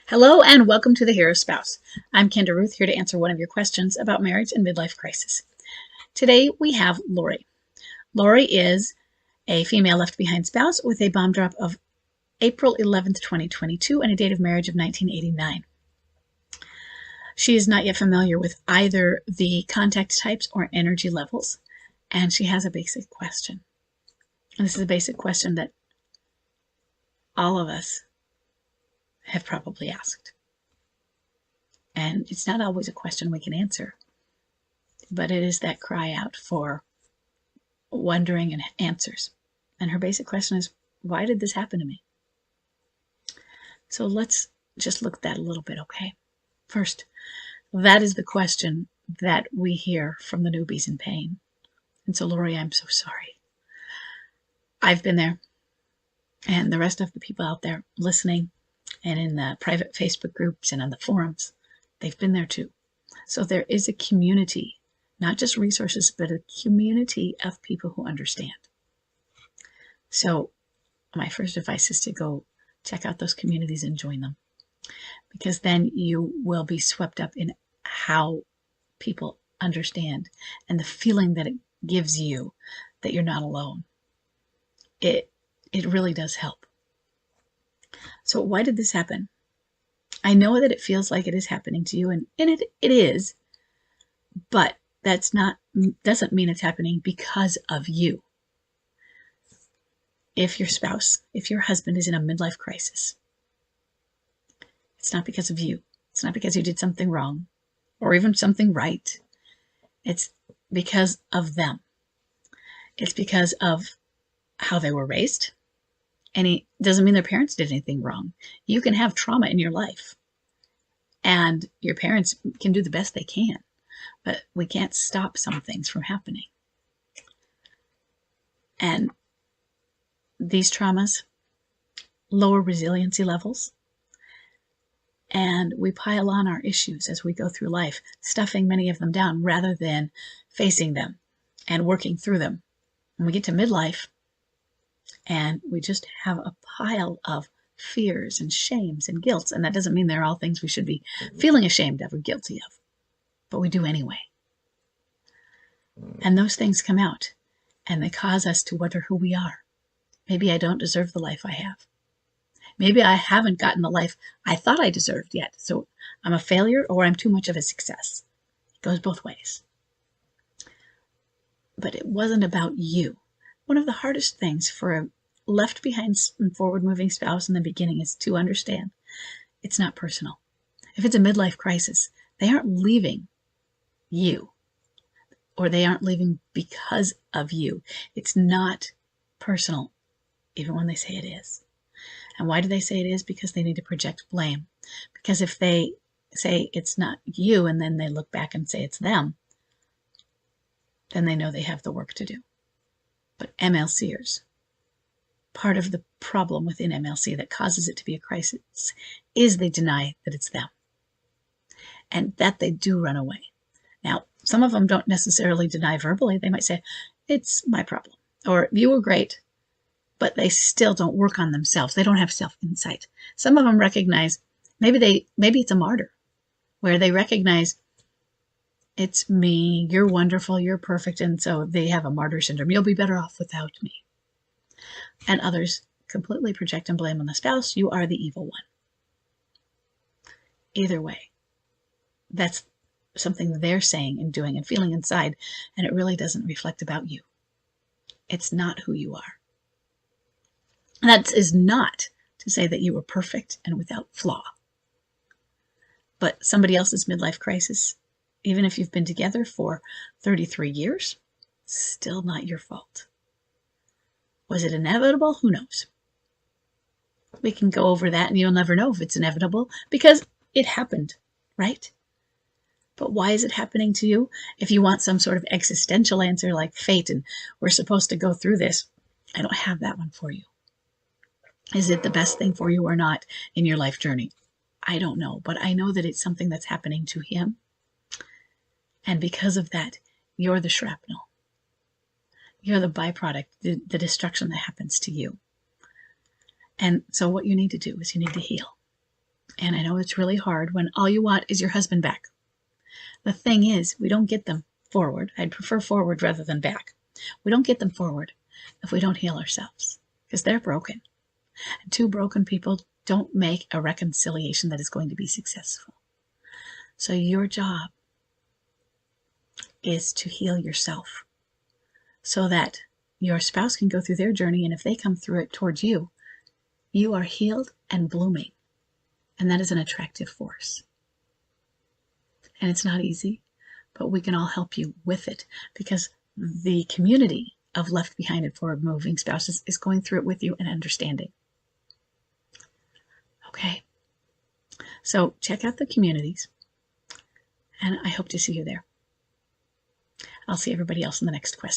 Hello and welcome to The Hero Spouse. I'm Kendra Ruth, here to answer one of your questions about marriage and midlife crisis. Today we have Lori. Lori is a female left behind spouse with a bomb drop of April 11th, 2022 and a date of marriage of 1989. She is not yet familiar with either the contact types or energy levels, and she has a basic question. And this is a basic question that all of us have probably asked. And it's not always a question we can answer, but it is that cry out for wondering and answers. And her basic question is, why did this happen to me? So let's just look at that a little bit, okay? First, that is the question that we hear from the newbies in pain. And so, Lori, I'm so sorry. I've been there, and the rest of the people out there listening and in the private Facebook groups and on the forums, they've been there too. So there is a community, not just resources, but a community of people who understand. So my first advice is to go check out those communities and join them, because then you will be swept up in how people understand and the feeling that it gives you that you're not alone. It really does help. So why did this happen? I know that it feels like it is happening to you, and it is, but doesn't mean it's happening because of you. If your spouse, if your husband is in a midlife crisis, it's not because of you. It's not because you did something wrong or even something right. It's because of them. It's because of how they were raised. And it doesn't mean their parents did anything wrong. You can have trauma in your life, and your parents can do the best they can, but we can't stop some things from happening. And these traumas lower resiliency levels, and we pile on our issues as we go through life, stuffing many of them down rather than facing them and working through them. When we get to midlife, and we just have a pile of fears and shames and guilts. And that doesn't mean they're all things we should be feeling ashamed of or guilty of, but we do anyway. And those things come out, and they cause us to wonder who we are. Maybe I don't deserve the life I have. Maybe I haven't gotten the life I thought I deserved yet. So I'm a failure, or I'm too much of a success. It goes both ways. But it wasn't about you. One of the hardest things for a left behind and forward moving spouse in the beginning is to understand it's not personal. If it's a midlife crisis, they aren't leaving you, or they aren't leaving because of you. It's not personal, even when they say it is. And why do they say it is? Because they need to project blame. Because if they say it's not you and then they look back and say it's them, then they know they have the work to do. But MLCers, part of the problem within MLC that causes it to be a crisis is they deny that it's them, and that they do run away. Now, some of them don't necessarily deny verbally. They might say, it's my problem, or you were great, but they still don't work on themselves. They don't have self-insight. Some of them recognize, maybe it's a martyr, where they recognize it's me, you're wonderful, you're perfect, and so they have a martyr syndrome. You'll be better off without me. And others completely project and blame on the spouse. You are the evil one. Either way, that's something they're saying and doing and feeling inside, and it really doesn't reflect about you. It's not who you are. And that is not to say that you are perfect and without flaw. But somebody else's midlife crisis, even if you've been together for 33 years, still not your fault. Was it inevitable? Who knows? We can go over that, and you'll never know if it's inevitable because it happened, right? But why is it happening to you? If you want some sort of existential answer like fate and we're supposed to go through this, I don't have that one for you. Is it the best thing for you or not in your life journey? I don't know, but I know that it's something that's happening to him. And because of that, you're the shrapnel. You're the byproduct, the destruction that happens to you. And so what you need to do is you need to heal. And I know it's really hard when all you want is your husband back. The thing is, we don't get them forward. I'd prefer forward rather than back. We don't get them forward if we don't heal ourselves, because they're broken. And two broken people don't make a reconciliation that is going to be successful. So your job is to heal yourself so that your spouse can go through their journey, and if they come through it towards you, you are healed and blooming. And that is an attractive force. And it's not easy, but we can all help you with it, because the community of left behind and forward moving spouses is going through it with you and understanding. Okay, so check out the communities, and I hope to see you there. I'll see everybody else in the next question.